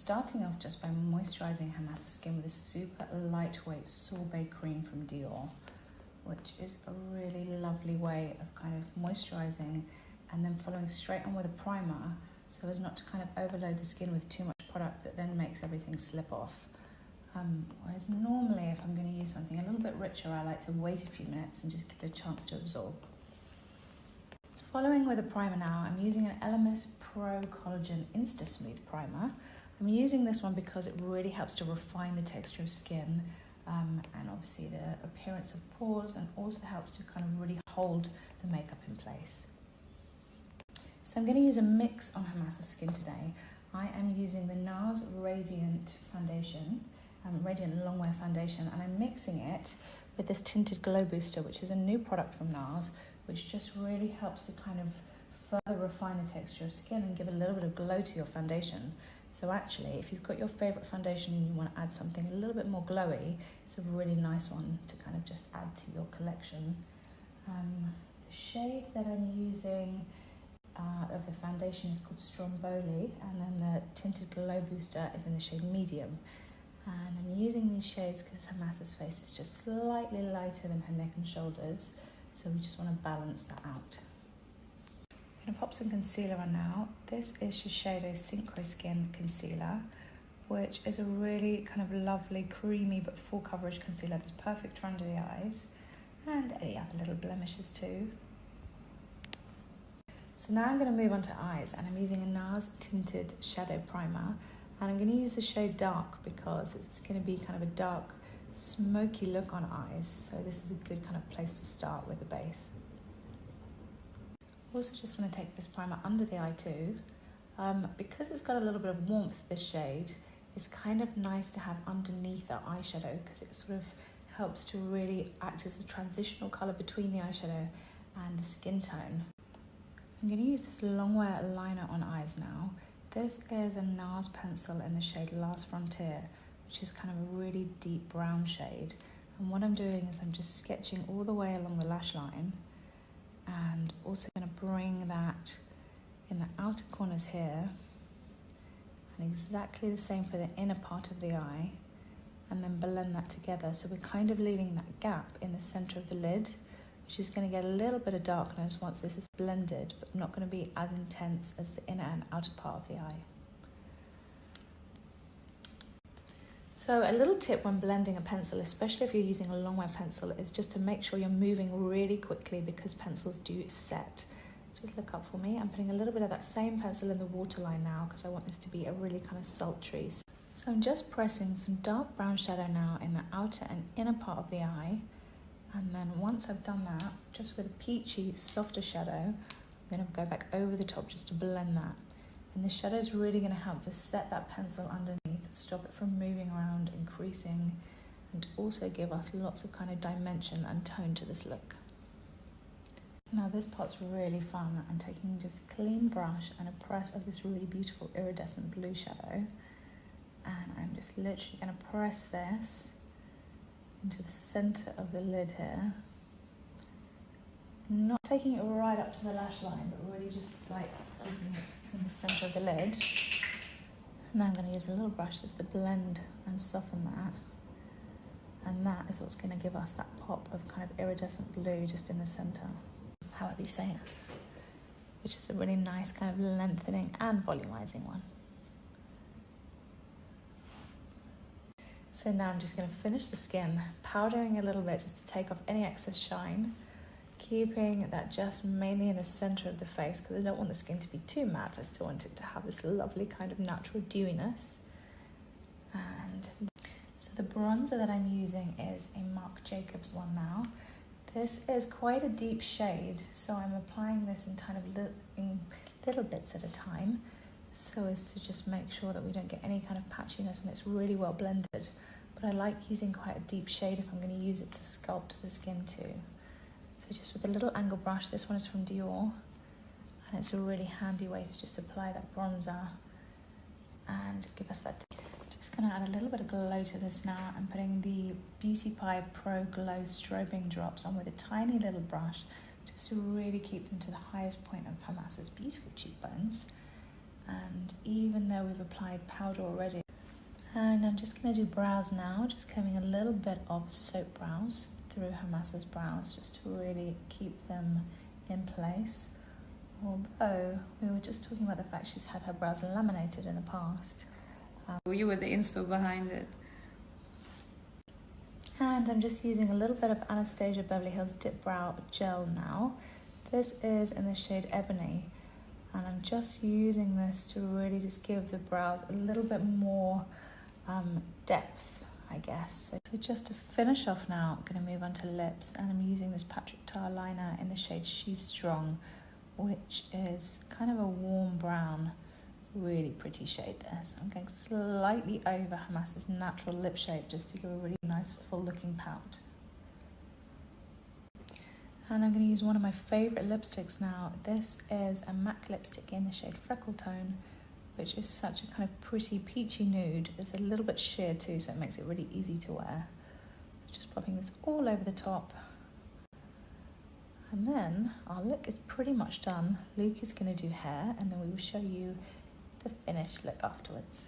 starting off just by moisturizing Hamas's skin with this super lightweight sorbet cream from Dior, which is a really lovely way of kind of moisturizing and then following straight on with a primer so as not to kind of overload the skin with too much product that then makes everything slip off. Whereas normally if I'm going to use something a little bit richer, I like to wait a few minutes and just give it a chance to absorb. Following with a primer now, I'm using an LMS Pro Collagen Insta Smooth Primer. I'm using this one because it really helps to refine the texture of skin and obviously the appearance of pores, and also helps to kind of really hold the makeup in place. So I'm going to use a mix on Hamas's skin today. I am using the NARS Radiant Foundation, Radiant Longwear Foundation, and I'm mixing it with this Tinted Glow Booster, which is a new product from NARS, which just really helps to kind of further refine the texture of skin and give a little bit of glow to your foundation. So actually, if you've got your favorite foundation and you want to add something a little bit more glowy, it's a really nice one to kind of just add to your collection. The shade that I'm using of the foundation is called Stromboli, and then the Tinted Glow Booster is in the shade Medium. And I'm using these shades because Hamas's face is just slightly lighter than her neck and shoulders, so we just want to balance that out. I'm going to pop some concealer on now. This is Shiseido's Synchro Skin Concealer, which is a really kind of lovely, creamy but full coverage concealer that's perfect for under the eyes and any other little blemishes too. So now I'm going to move on to eyes, and I'm using a NARS Tinted Shadow Primer, and I'm going to use the shade Dark because it's going to be kind of a dark, smoky look on eyes, so this is a good kind of place to start with the base. Also just want to take this primer under the eye too. Because it's got a little bit of warmth, this shade, it's kind of nice to have underneath our eyeshadow because it sort of helps to really act as a transitional colour between the eyeshadow and the skin tone. I'm going to use this Longwear liner on eyes now. This is a NARS pencil in the shade Last Frontier, which is kind of a really deep brown shade. And what I'm doing is I'm just sketching all the way along the lash line, and also going to bring that in the outer corners here, and exactly the same for the inner part of the eye, and then blend that together. So we're kind of leaving that gap in the center of the lid, which is going to get a little bit of darkness once this is blended, but not going to be as intense as the inner and outer part of the eye. So a little tip when blending a pencil, especially if you're using a Longwear pencil, is just to make sure you're moving really quickly because pencils do set. Just look up for me. I'm putting a little bit of that same pencil in the waterline now because I want this to be a really kind of sultry. So I'm just pressing some dark brown shadow now in the outer and inner part of the eye. And then once I've done that, just with a peachy, softer shadow, I'm going to go back over the top just to blend that. And the shadow is really going to help to set that pencil underneath, stop it from moving around, increasing, and also give us lots of kind of dimension and tone to this look. Now this part's really fun. I'm taking just a clean brush and a press of this really beautiful iridescent blue shadow. And I'm just literally going to press this into the center of the lid here. Not taking it right up to the lash line, but really just like keeping it in the center of the lid. And now I'm going to use a little brush just to blend and soften that. And that is what's going to give us that pop of kind of iridescent blue just in the center, however you say it, which is a really nice kind of lengthening and volumizing one. So now I'm just going to finish the skin, powdering a little bit just to take off any excess shine, keeping that just mainly in the center of the face because I don't want the skin to be too matte. I still want it to have this lovely kind of natural dewiness. And so the bronzer that I'm using is a Marc Jacobs one now. This is quite a deep shade, so I'm applying this in kind of little bits at a time, so as to just make sure that we don't get any kind of patchiness and it's really well blended. But I like using quite a deep shade if I'm going to use it to sculpt the skin too. So just with a little angle brush, this one is from Dior, and it's a really handy way to just apply that bronzer and give us that. Just going to add a little bit of glow to this now. I'm putting the Beauty Pie Pro Glow Strobing Drops on with a tiny little brush just to really keep them to the highest point of Hamas's beautiful cheekbones. And even though we've applied powder already, and I'm just going to do brows now, just combing a little bit of soap brows through Hermessa's brows just to really keep them in place. Although we were just talking about the fact she's had her brows laminated in the past. You were the inspo behind it. And I'm just using a little bit of Anastasia Beverly Hills Dip Brow Gel now. This is in the shade Ebony. And I'm just using this to really just give the brows a little bit more depth, I guess. So just to finish off now, I'm going to move on to lips, and I'm using this Patrick Tar liner in the shade She's Strong, which is kind of a warm brown, really pretty shade there. So I'm going slightly over Hermessa's natural lip shape just to give a really nice full looking pout. And I'm going to use one of my favourite lipsticks now. This is a MAC lipstick in the shade Freckle Tone, which is such a kind of pretty peachy nude. It's a little bit sheer too, so it makes it really easy to wear. So just popping this all over the top. And then our look is pretty much done. Luke is going to do hair, and then we will show you the finished look afterwards.